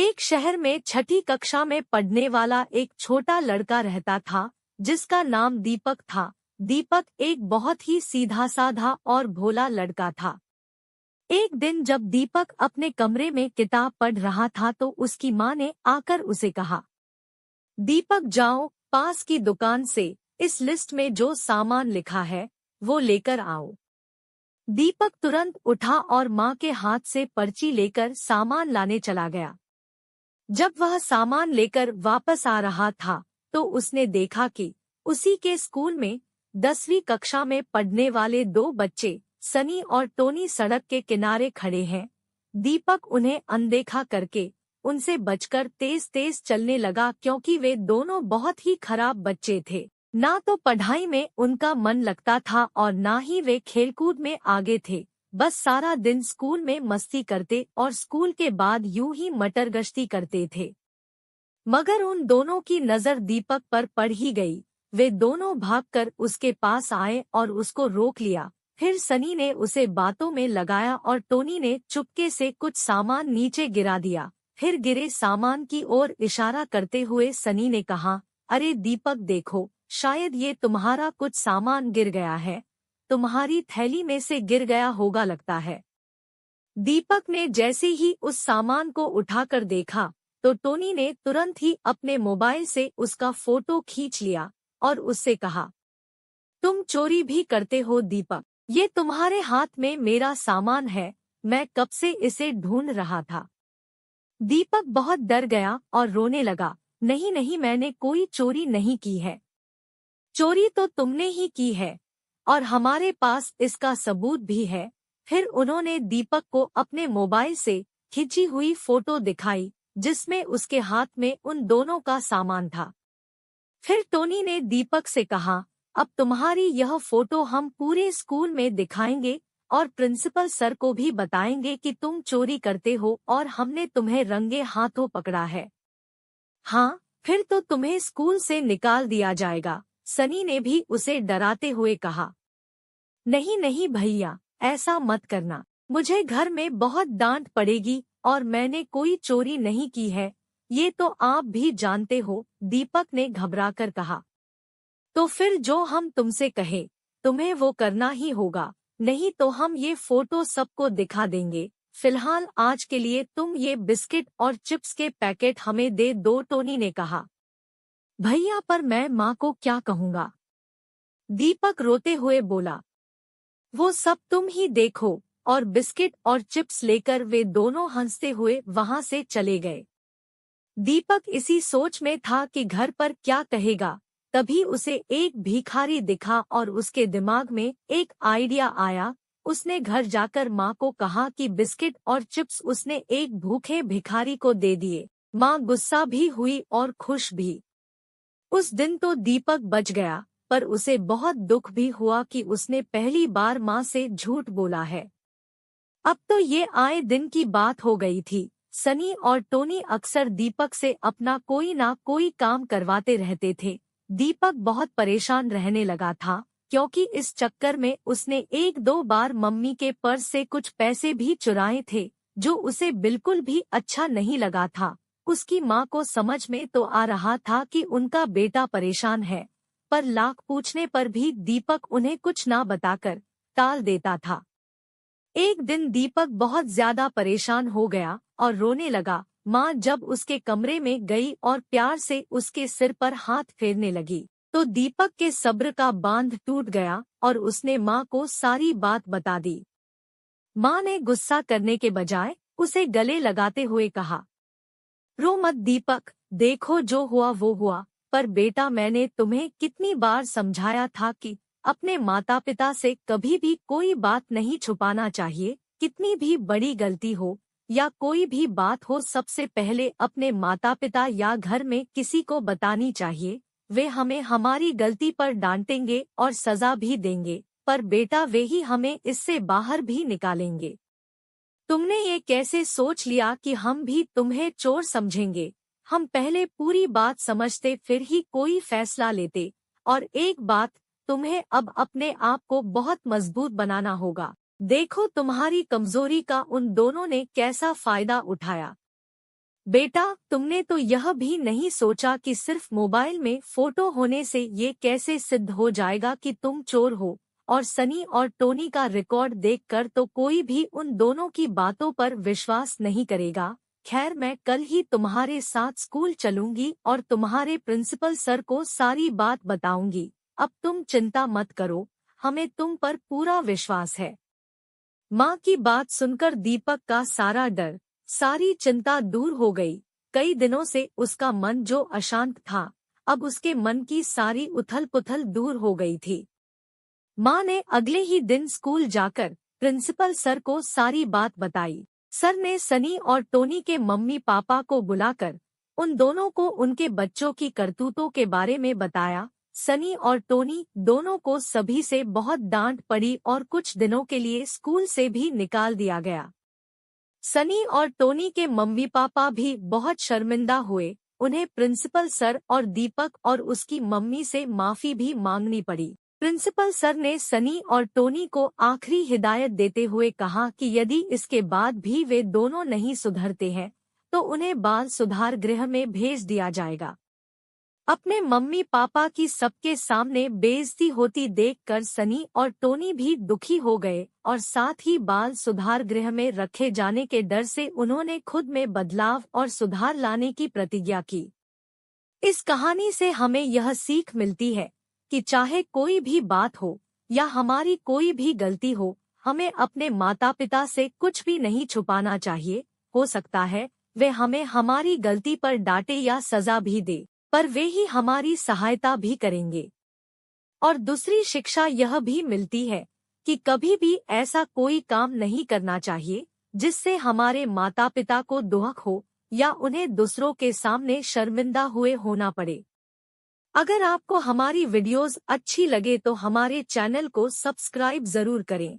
एक शहर में छठी कक्षा में पढ़ने वाला एक छोटा लड़का रहता था जिसका नाम दीपक था। दीपक एक बहुत ही सीधा साधा और भोला लड़का था। एक दिन जब दीपक अपने कमरे में किताब पढ़ रहा था तो उसकी माँ ने आकर उसे कहा, दीपक जाओ पास की दुकान से इस लिस्ट में जो सामान लिखा है वो लेकर आओ। दीपक तुरंत उठा और माँ के हाथ से पर्ची लेकर सामान लाने चला गया। जब वह सामान लेकर वापस आ रहा था तो उसने देखा कि उसी के स्कूल में 10वीं कक्षा में पढ़ने वाले दो बच्चे सनी और टोनी सड़क के किनारे खड़े हैं। दीपक उन्हें अनदेखा करके उनसे बचकर तेज तेज चलने लगा क्योंकि वे दोनों बहुत ही खराब बच्चे थे। ना तो पढ़ाई में उनका मन लगता था और ना ही वे खेलकूद में आगे थे। बस सारा दिन स्कूल में मस्ती करते और स्कूल के बाद यूं ही मटर गश्ती करते थे। मगर उन दोनों की नजर दीपक पर पड़ ही गई। वे दोनों भागकर उसके पास आए और उसको रोक लिया। फिर सनी ने उसे बातों में लगाया और टोनी ने चुपके से कुछ सामान नीचे गिरा दिया। फिर गिरे सामान की ओर इशारा करते हुए सनी ने कहा, अरे दीपक देखो, शायद ये तुम्हारा कुछ सामान गिर गया है। तुम्हारी थैली में से गिर गया होगा लगता है। दीपक ने जैसे ही उस सामान को उठाकर देखा तो टोनी ने तुरंत ही अपने मोबाइल से उसका फोटो खींच लिया और उससे कहा, तुम चोरी भी करते हो दीपक, ये तुम्हारे हाथ में मेरा सामान है, मैं कब से इसे ढूंढ रहा था। दीपक बहुत डर गया और रोने लगा, नहीं नहीं, मैंने कोई चोरी नहीं की है। चोरी तो तुमने ही की है और हमारे पास इसका सबूत भी है। फिर उन्होंने दीपक को अपने मोबाइल से खींची हुई फोटो दिखाई जिसमें उसके हाथ में उन दोनों का सामान था। फिर टोनी ने दीपक से कहा, अब तुम्हारी यह फोटो हम पूरे स्कूल में दिखाएंगे और प्रिंसिपल सर को भी बताएंगे कि तुम चोरी करते हो और हमने तुम्हें रंगे हाथों पकड़ा है। हाँ, फिर तो तुम्हें स्कूल से निकाल दिया जाएगा, सनी ने भी उसे डराते हुए कहा। नहीं नहीं भैया, ऐसा मत करना, मुझे घर में बहुत डांट पड़ेगी और मैंने कोई चोरी नहीं की है, ये तो आप भी जानते हो, दीपक ने घबराकर कहा। तो फिर जो हम तुमसे कहे तुम्हें वो करना ही होगा, नहीं तो हम ये फोटो सबको दिखा देंगे। फिलहाल आज के लिए तुम ये बिस्किट और चिप्स के पैकेट हमें दे दो, टोनी ने कहा। भैया पर मैं माँ को क्या कहूँगा, दीपक रोते हुए बोला। वो सब तुम ही देखो, और बिस्किट और चिप्स लेकर वे दोनों हंसते हुए वहां से चले गए। दीपक इसी सोच में था कि घर पर क्या कहेगा, तभी उसे एक भिखारी दिखा और उसके दिमाग में एक आइडिया आया। उसने घर जाकर माँ को कहा कि बिस्किट और चिप्स उसने एक भूखे भिखारी को दे दिए। माँ गुस्सा भी हुई और खुश भी। उस दिन तो दीपक बच गया, पर उसे बहुत दुख भी हुआ कि उसने पहली बार माँ से झूठ बोला है। अब तो ये आए दिन की बात हो गई थी। सनी और टोनी अक्सर दीपक से अपना कोई ना कोई काम करवाते रहते थे। दीपक बहुत परेशान रहने लगा था क्योंकि इस चक्कर में उसने एक दो बार मम्मी के पर्स से कुछ पैसे भी चुराए थे, जो उसे बिल्कुल भी अच्छा नहीं लगा था। उसकी माँ को समझ में तो आ रहा था कि उनका बेटा परेशान है, पर लाख पूछने पर भी दीपक उन्हें कुछ ना बताकर टाल देता था। एक दिन दीपक बहुत ज्यादा परेशान हो गया और रोने लगा। माँ जब उसके कमरे में गई और प्यार से उसके सिर पर हाथ फेरने लगी तो दीपक के सब्र का बांध टूट गया और उसने माँ को सारी बात बता दी। माँ ने गुस्सा करने के बजाय उसे गले लगाते हुए कहा, रो मत दीपक, देखो जो हुआ वो हुआ, पर बेटा मैंने तुम्हें कितनी बार समझाया था कि अपने माता पिता से कभी भी कोई बात नहीं छुपाना चाहिए। कितनी भी बड़ी गलती हो या कोई भी बात हो, सबसे पहले अपने माता पिता या घर में किसी को बतानी चाहिए। वे हमें हमारी गलती पर डांटेंगे और सजा भी देंगे, पर बेटा वे ही हमें इससे बाहर भी निकालेंगे। तुमने ये कैसे सोच लिया कि हम भी तुम्हें चोर समझेंगे? हम पहले पूरी बात समझते फिर ही कोई फैसला लेते। और एक बात, तुम्हें अब अपने आप को बहुत मजबूत बनाना होगा। देखो तुम्हारी कमजोरी का उन दोनों ने कैसा फायदा उठाया। बेटा, तुमने तो यह भी नहीं सोचा कि सिर्फ मोबाइल में फोटो होने से ये कैसे सिद्ध हो जाएगा कि तुम चोर हो। और सनी और टोनी का रिकॉर्ड देखकर तो कोई भी उन दोनों की बातों पर विश्वास नहीं करेगा। खैर, मैं कल ही तुम्हारे साथ स्कूल चलूंगी और तुम्हारे प्रिंसिपल सर को सारी बात बताऊंगी। अब तुम चिंता मत करो, हमें तुम पर पूरा विश्वास है। माँ की बात सुनकर दीपक का सारा डर, सारी चिंता दूर हो गई। कई दिनों से उसका मन जो अशांत था, अब उसके मन की सारी उथल-पुथल दूर हो गई थी। माँ ने अगले ही दिन स्कूल जाकर प्रिंसिपल सर को सारी बात बताई। सर ने सनी और टोनी के मम्मी पापा को बुलाकर उन दोनों को उनके बच्चों की करतूतों के बारे में बताया। सनी और टोनी दोनों को सभी से बहुत डांट पड़ी और कुछ दिनों के लिए स्कूल से भी निकाल दिया गया। सनी और टोनी के मम्मी पापा भी बहुत शर्मिंदा हुए। उन्हें प्रिंसिपल सर और दीपक और उसकी मम्मी से माफी भी मांगनी पड़ी। प्रिंसिपल सर ने सनी और टोनी को आखिरी हिदायत देते हुए कहा कि यदि इसके बाद भी वे दोनों नहीं सुधरते हैं तो उन्हें बाल सुधार गृह में भेज दिया जाएगा। अपने मम्मी पापा की सबके सामने बेइज्जती होती देखकर सनी और टोनी भी दुखी हो गए और साथ ही बाल सुधार गृह में रखे जाने के डर से उन्होंने खुद में बदलाव और सुधार लाने की प्रतिज्ञा की। इस कहानी से हमें यह सीख मिलती है कि चाहे कोई भी बात हो या हमारी कोई भी गलती हो, हमें अपने माता पिता से कुछ भी नहीं छुपाना चाहिए। हो सकता है वे हमें हमारी गलती पर डांटे या सजा भी दे, पर वे ही हमारी सहायता भी करेंगे। और दूसरी शिक्षा यह भी मिलती है कि कभी भी ऐसा कोई काम नहीं करना चाहिए जिससे हमारे माता पिता को दुख हो या उन्हें दूसरों के सामने शर्मिंदा हुए होना पड़े। अगर आपको हमारी वीडियोस अच्छी लगे तो हमारे चैनल को सब्सक्राइब जरूर करें।